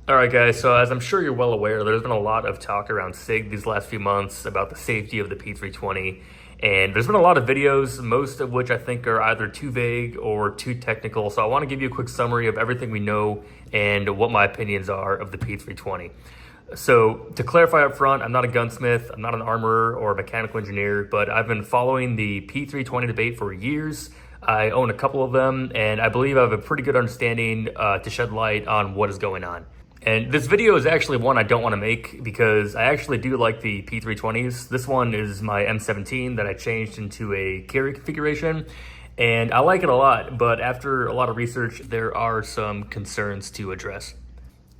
All right, guys, so as I'm sure you're well aware, there's been a lot of talk around SIG these last few months about the safety of the P320. And there's been a lot of videos, most of which I think are either too vague or too technical. So I want to give you a quick summary of everything we know and what my opinions are of the P320. So to clarify up front, I'm not a gunsmith, I'm not an armorer or a mechanical engineer, but I've been following the P320 debate for years. I own a couple of them, and I believe I have a pretty good understanding to shed light on what is going on. And this video is actually one I don't want to make because I actually do like the P320s. This one is my M17 that I changed into a carry configuration, and I like it a lot, but after a lot of research, there are some concerns to address.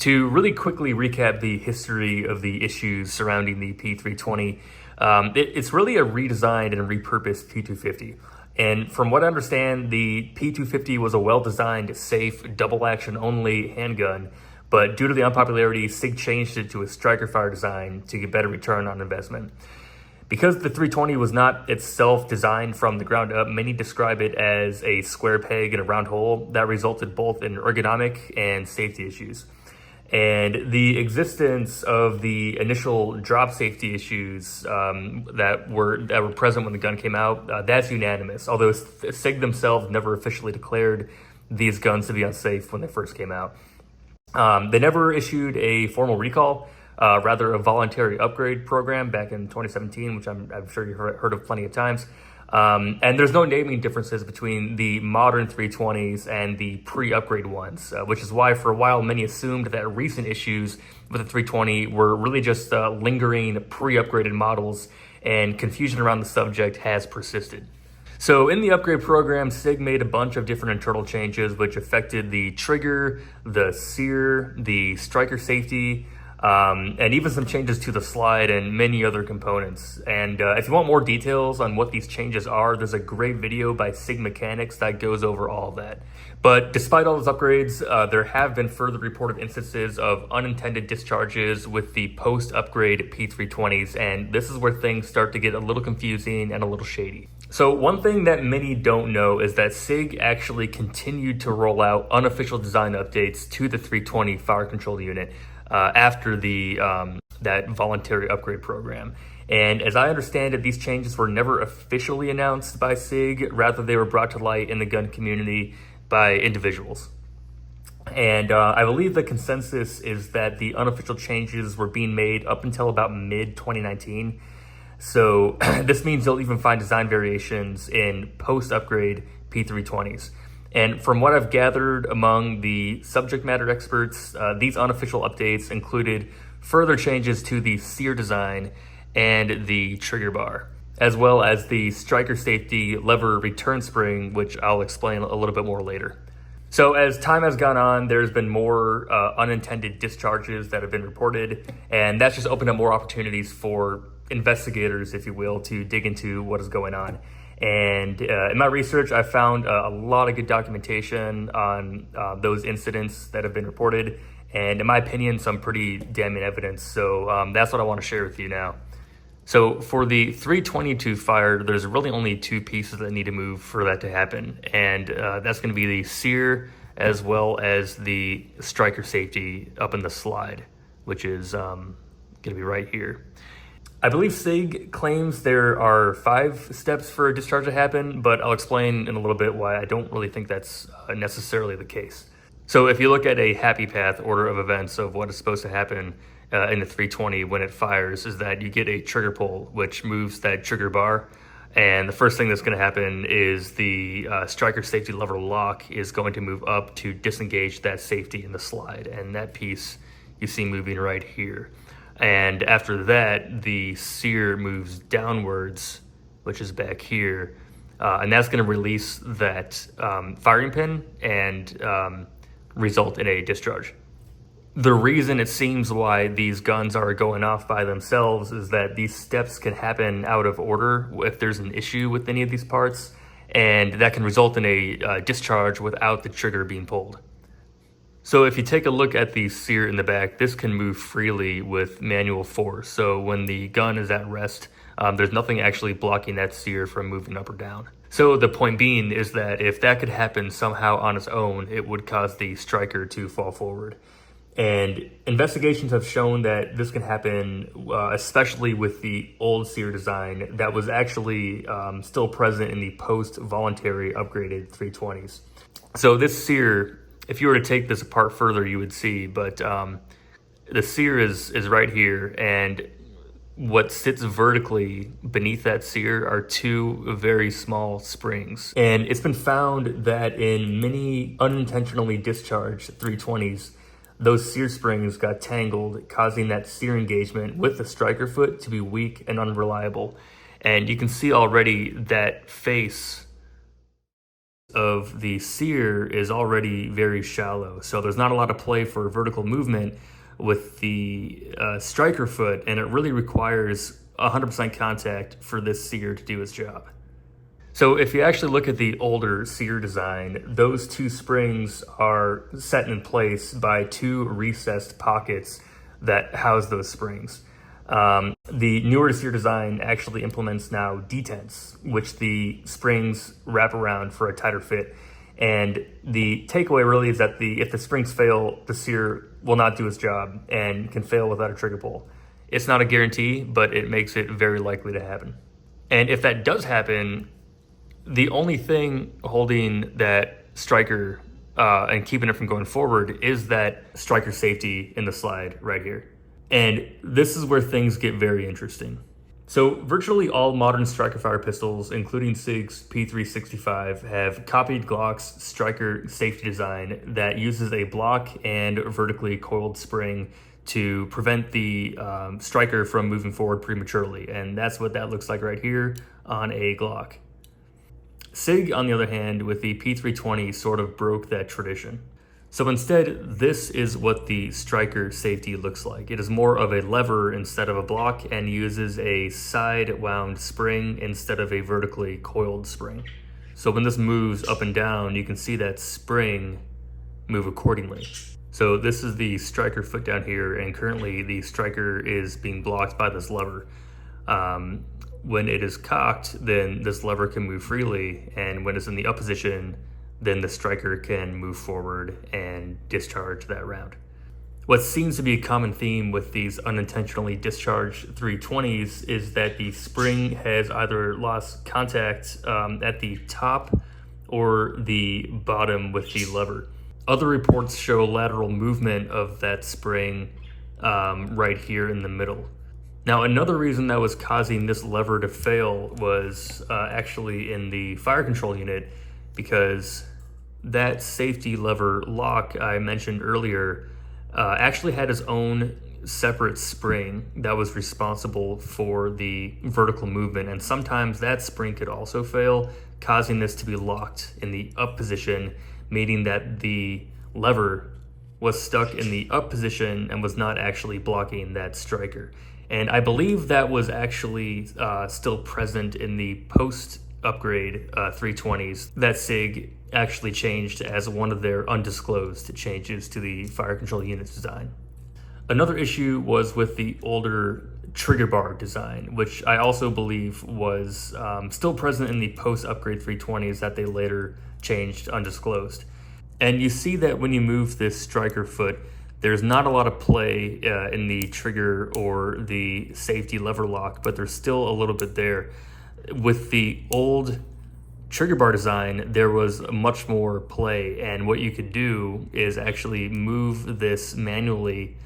To really quickly recap the history of the issues surrounding the P320, it's really a redesigned and repurposed P250. And from what I understand, the P250 was a well-designed, safe, double-action only handgun, but due to the unpopularity, SIG changed it to a striker fire design to get better return on investment. Because the 320 was not itself designed from the ground up, many describe it as a square peg in a round hole that resulted both in ergonomic and safety issues. And the existence of the initial drop safety issues that were present when the gun came out, that's unanimous, although SIG themselves never officially declared these guns to be unsafe when they first came out. They never issued a formal recall, rather a voluntary upgrade program back in 2017, which I'm sure you've heard of plenty of times. And there's no naming differences between the modern 320s and the pre-upgrade ones, which is why for a while many assumed that recent issues with the 320 were really just lingering pre-upgraded models, and confusion around the subject has persisted. So in the upgrade program, SIG made a bunch of different internal changes which affected the trigger, the sear, the striker safety, and even some changes to the slide and many other components. And if you want more details on what these changes are, there's a great video by SIG Mechanics that goes over all of that. But despite all those upgrades, there have been further reported instances of unintended discharges with the post-upgrade P320s, and this is where things start to get a little confusing and a little shady. So one thing that many don't know is that SIG actually continued to roll out unofficial design updates to the 320 fire control unit after the that voluntary upgrade program. And as I understand it, these changes were never officially announced by SIG, rather they were brought to light in the gun community by individuals. And I believe the consensus is that the unofficial changes were being made up until about mid-2019. So this means you'll even find design variations in post-upgrade P320s. And from what I've gathered among the subject matter experts, these unofficial updates included further changes to the sear design and the trigger bar, as well as the striker safety lever return spring, which I'll explain a little bit more later. So as time has gone on, there's been more unintended discharges that have been reported, and that's just opened up more opportunities for investigators, if you will, to dig into what is going on. And in my research, I found a lot of good documentation on those incidents that have been reported, and in my opinion, some pretty damning evidence. So that's what I want to share with you now. So for the 320 to fire, there's really only two pieces that need to move for that to happen. And that's going to be the sear as well as the striker safety up in the slide, which is going to be right here. I believe SIG claims there are 5 steps for a discharge to happen, but I'll explain in a little bit why I don't really think that's necessarily the case. So if you look at a happy path order of events of what is supposed to happen in the 320 when it fires, is that you get a trigger pull, which moves that trigger bar. And the first thing that's going to happen is the striker safety lever lock is going to move up to disengage that safety in the slide. And that piece you see moving right here. And after that, the sear moves downwards, which is back here. And that's going to release that firing pin and result in a discharge. The reason it seems why these guns are going off by themselves is that these steps can happen out of order if there's an issue with any of these parts, and that can result in a discharge without the trigger being pulled. So if you take a look at the sear in the back, this can move freely with manual force. So when the gun is at rest, there's nothing actually blocking that sear from moving up or down. So the point being is that if that could happen somehow on its own, it would cause the striker to fall forward. And investigations have shown that this can happen, especially with the old sear design that was actually still present in the post-voluntary upgraded 320s. So this sear, if you were to take this apart further, you would see, but the sear is right here, and what sits vertically beneath that sear are two very small springs. And it's been found that in many unintentionally discharged 320s, those sear springs got tangled, causing that sear engagement with the striker foot to be weak and unreliable. And you can see already that face of the sear is already very shallow. So there's not a lot of play for vertical movement with the striker foot, and it really requires 100% contact for this sear to do its job. So if you actually look at the older sear design, those two springs are set in place by two recessed pockets that house those springs. The newer sear design actually implements now detents, which the springs wrap around for a tighter fit. And the takeaway really is that if the springs fail, the sear will not do its job and can fail without a trigger pull. It's not a guarantee, but it makes it very likely to happen. And if that does happen, the only thing holding that striker and keeping it from going forward is that striker safety in the slide right here. And this is where things get very interesting. So virtually all modern striker fire pistols, including SIG's P365, have copied Glock's striker safety design that uses a block and vertically coiled spring to prevent the striker from moving forward prematurely. And that's what that looks like right here on a Glock. SIG, on the other hand, with the P320 sort of broke that tradition. So instead, this is what the striker safety looks like. It is more of a lever instead of a block and uses a side wound spring instead of a vertically coiled spring. So when this moves up and down, you can see that spring move accordingly. So this is the striker foot down here, and currently the striker is being blocked by this lever. When it is cocked, then this lever can move freely, and when it's in the up position, then the striker can move forward and discharge that round. What seems to be a common theme with these unintentionally discharged 320s is that the spring has either lost contact at the top or the bottom with the lever. Other reports show lateral movement of that spring right here in the middle. Now, another reason that was causing this lever to fail was actually in the fire control unit, because that safety lever lock I mentioned earlier actually had its own separate spring that was responsible for the vertical movement. And sometimes that spring could also fail, causing this to be locked in the up position, meaning that the lever was stuck in the up position and was not actually blocking that striker. And I believe that was actually still present in the post-upgrade 320s that SIG actually changed as one of their undisclosed changes to the fire control unit's design. Another issue was with the older trigger bar design, which I also believe was still present in the post-upgrade 320s that they later changed undisclosed. And you see that when you move this striker foot, there's not a lot of play in the trigger or the safety lever lock, but there's still a little bit there. With the old trigger bar design, there was much more play, and what you could do is actually move this manually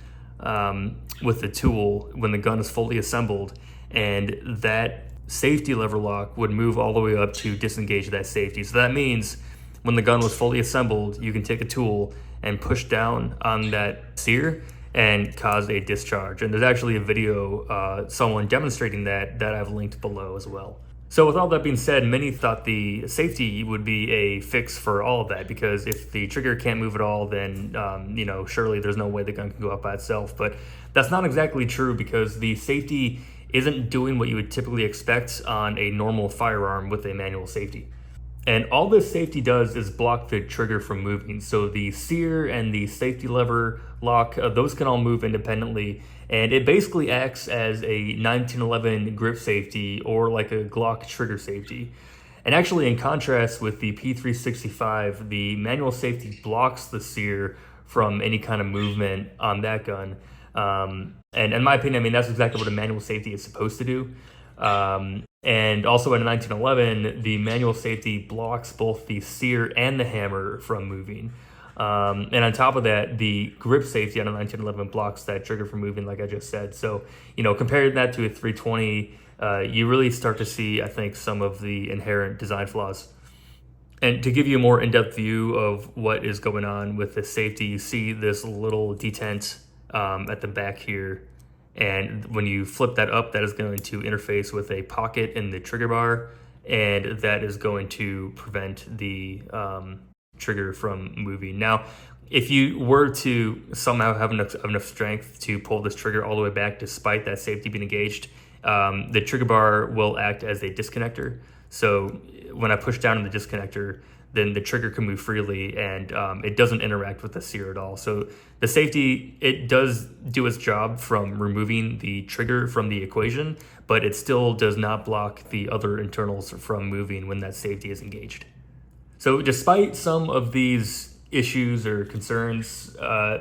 with the tool when the gun is fully assembled, and that safety lever lock would move all the way up to disengage that safety. So that means when the gun was fully assembled, you can take a tool and push down on that sear and cause a discharge. And there's actually a video, someone demonstrating that I've linked below as well. So with all that being said, many thought the safety would be a fix for all of that, because if the trigger can't move at all, then surely there's no way the gun can go up by itself. But that's not exactly true, because the safety isn't doing what you would typically expect on a normal firearm with a manual safety. And all this safety does is block the trigger from moving. So the sear and the safety lever lock, those can all move independently. And it basically acts as a 1911 grip safety or like a Glock trigger safety. And actually, in contrast with the P365, the manual safety blocks the sear from any kind of movement on that gun. And in my opinion, I mean, that's exactly what a manual safety is supposed to do. And also in 1911, the manual safety blocks both the sear and the hammer from moving. And on top of that, the grip safety on a 1911 blocks that trigger from moving, like I just said. So, comparing that to a 320, you really start to see, I think, some of the inherent design flaws. And to give you a more in-depth view of what is going on with the safety, you see this little detent at the back here. And when you flip that up, that is going to interface with a pocket in the trigger bar, and that is going to prevent the trigger from moving. Now, if you were to somehow have enough strength to pull this trigger all the way back despite that safety being engaged, the trigger bar will act as a disconnector. So when I push down on the disconnector, then the trigger can move freely, and it doesn't interact with the sear at all. So the safety, it does do its job from removing the trigger from the equation, but it still does not block the other internals from moving when that safety is engaged. So despite some of these issues or concerns,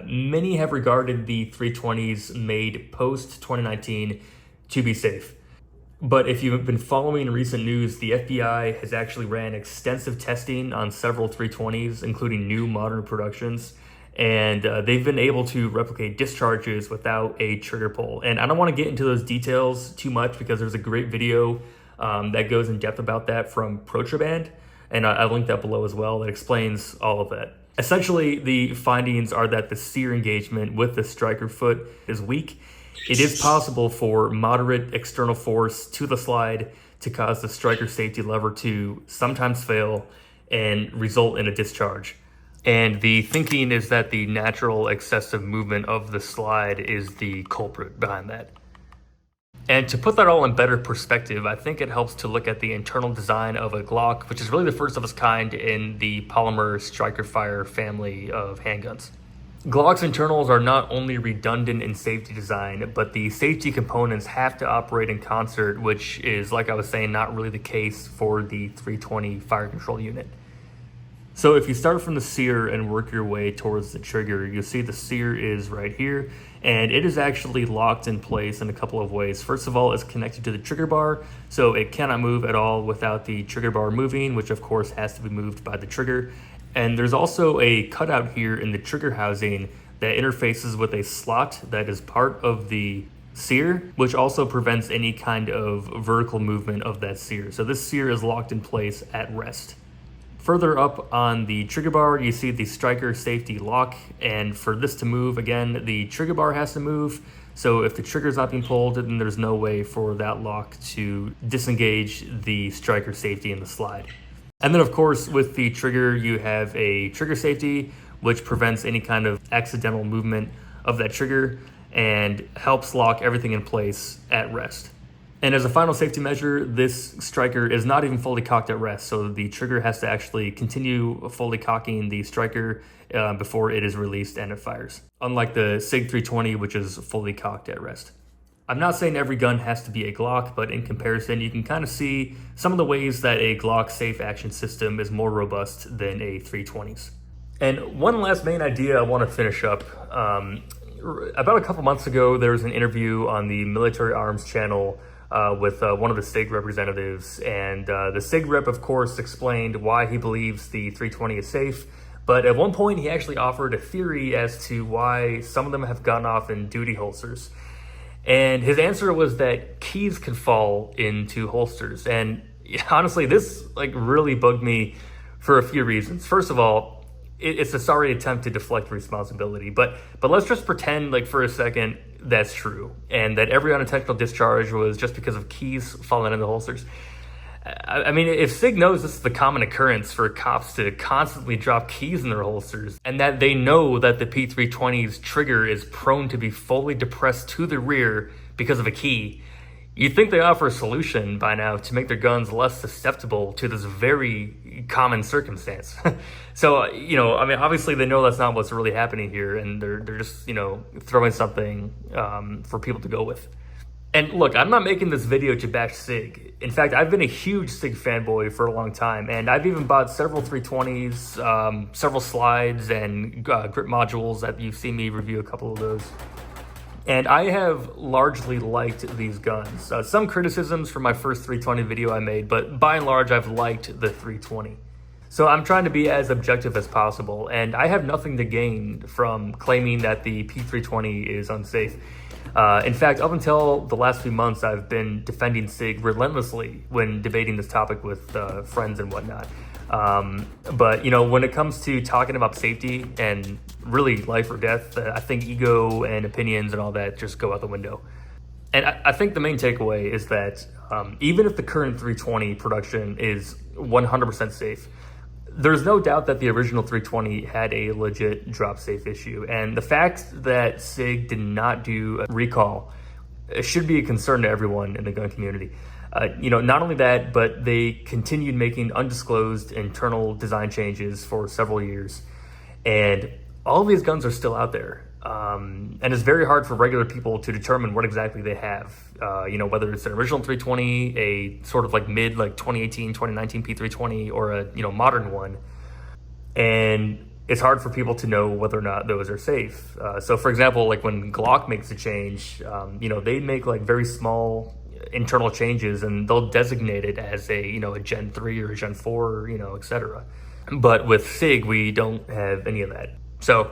many have regarded the 320s made post-2019 to be safe. But if you've been following recent news, the FBI has actually ran extensive testing on several 320s, including new modern productions, and they've been able to replicate discharges without a trigger pull. And I don't want to get into those details too much because there's a great video that goes in depth about that from Protraband, and I'll link that below as well, that explains all of that. Essentially, the findings are that the sear engagement with the striker foot is weak. It is possible for moderate external force to the slide to cause the striker safety lever to sometimes fail and result in a discharge. And the thinking is that the natural excessive movement of the slide is the culprit behind that. And to put that all in better perspective, I think it helps to look at the internal design of a Glock, which is really the first of its kind in the polymer striker fire family of handguns. Glock's internals are not only redundant in safety design, but the safety components have to operate in concert, which is, like I was saying, not really the case for the 320 fire control unit. So if you start from the sear and work your way towards the trigger, you'll see the sear is right here, and it is actually locked in place in a couple of ways. First of all, it's connected to the trigger bar, so it cannot move at all without the trigger bar moving, which of course has to be moved by the trigger. And there's also a cutout here in the trigger housing that interfaces with a slot that is part of the sear, which also prevents any kind of vertical movement of that sear. So this sear is locked in place at rest. Further up on the trigger bar, you see the striker safety lock, and for this to move, again, the trigger bar has to move. So if the trigger is not being pulled, then there's no way for that lock to disengage the striker safety in the slide. And then, of course, with the trigger, you have a trigger safety, which prevents any kind of accidental movement of that trigger and helps lock everything in place at rest. And as a final safety measure, this striker is not even fully cocked at rest, so the trigger has to actually continue fully cocking the striker before it is released and it fires, unlike the SIG 320, which is fully cocked at rest. I'm not saying every gun has to be a Glock, but in comparison, you can kind of see some of the ways that a Glock safe action system is more robust than a 320's. And one last main idea I want to finish up. About a couple months ago, there was an interview on the Military Arms channel with one of the SIG representatives, and the SIG rep, of course, explained why he believes the 320 is safe. But at one point, he actually offered a theory as to why some of them have gone off in duty holsters. And his answer was that keys can fall into holsters. And honestly, this really bugged me for a few reasons. First of all, it's a sorry attempt to deflect responsibility, but let's just pretend for a second that's true and that every unintentional discharge was just because of keys falling into holsters. I mean, if SIG knows this is the common occurrence for cops to constantly drop keys in their holsters, and that they know that the P320's trigger is prone to be fully depressed to the rear because of a key, you'd think they offer a solution by now to make their guns less susceptible to this very common circumstance. So, I mean, obviously they know that's not what's really happening here, and they're just, throwing something for people to go with. And look, I'm not making this video to bash SIG. In fact, I've been a huge SIG fanboy for a long time, and I've even bought several 320s, several slides, and grip modules that you've seen me review a couple of those. And I have largely liked these guns. Some criticisms from my first 320 video I made, but by and large, I've liked the 320. So I'm trying to be as objective as possible, and I have nothing to gain from claiming that the P320 is unsafe. In fact, up until the last few months, I've been defending SIG relentlessly when debating this topic with friends and whatnot. But, you know, when it comes to talking about safety and really life or death, I think ego and opinions and all that just go out the window. And I think the main takeaway is that even if the current 320 production is 100% safe, there's no doubt that the original 320 had a legit drop safe issue. And the fact that SIG did not do a recall should be a concern to everyone in the gun community. You know, not only that, but they continued making undisclosed internal design changes for several years. And all of these guns are still out there. And it's very hard for regular people to determine what exactly they have. You know, whether it's an original 320, a sort of like mid, like 2018, 2019 P320, or a, you know, modern one. And it's hard for people to know whether or not those are safe. So for example, like when Glock makes a change, you know, they make like very small internal changes and they'll designate it as a, you know, a Gen 3 or a Gen 4, you know, etc. But with SIG, we don't have any of that. So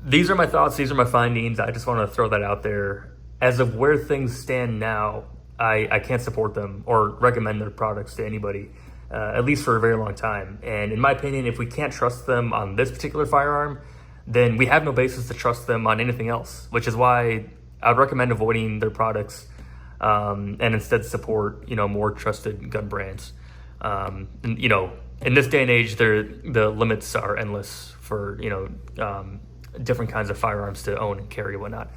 these are my thoughts. These are my findings. I just want to throw that out there. As of where things stand now, I can't support them or recommend their products to anybody, at least for a very long time. And in my opinion, if we can't trust them on this particular firearm, then we have no basis to trust them on anything else, which is why I would recommend avoiding their products and instead support, you know, more trusted gun brands. And, you know, in this day and age, the limits are endless for, you know, different kinds of firearms to own and carry and whatnot.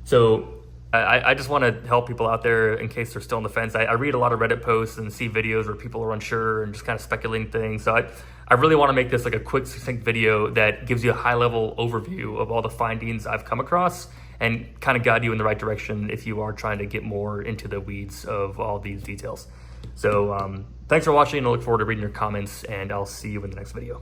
So I just want to help people out there in case they're still on the fence. I read a lot of Reddit posts and see videos where people are unsure and just kind of speculating things. So I really want to make this like a quick, succinct video that gives you a high-level overview of all the findings I've come across and kind of guide you in the right direction if you are trying to get more into the weeds of all these details. So thanks for watching. I look forward to reading your comments, and I'll see you in the next video.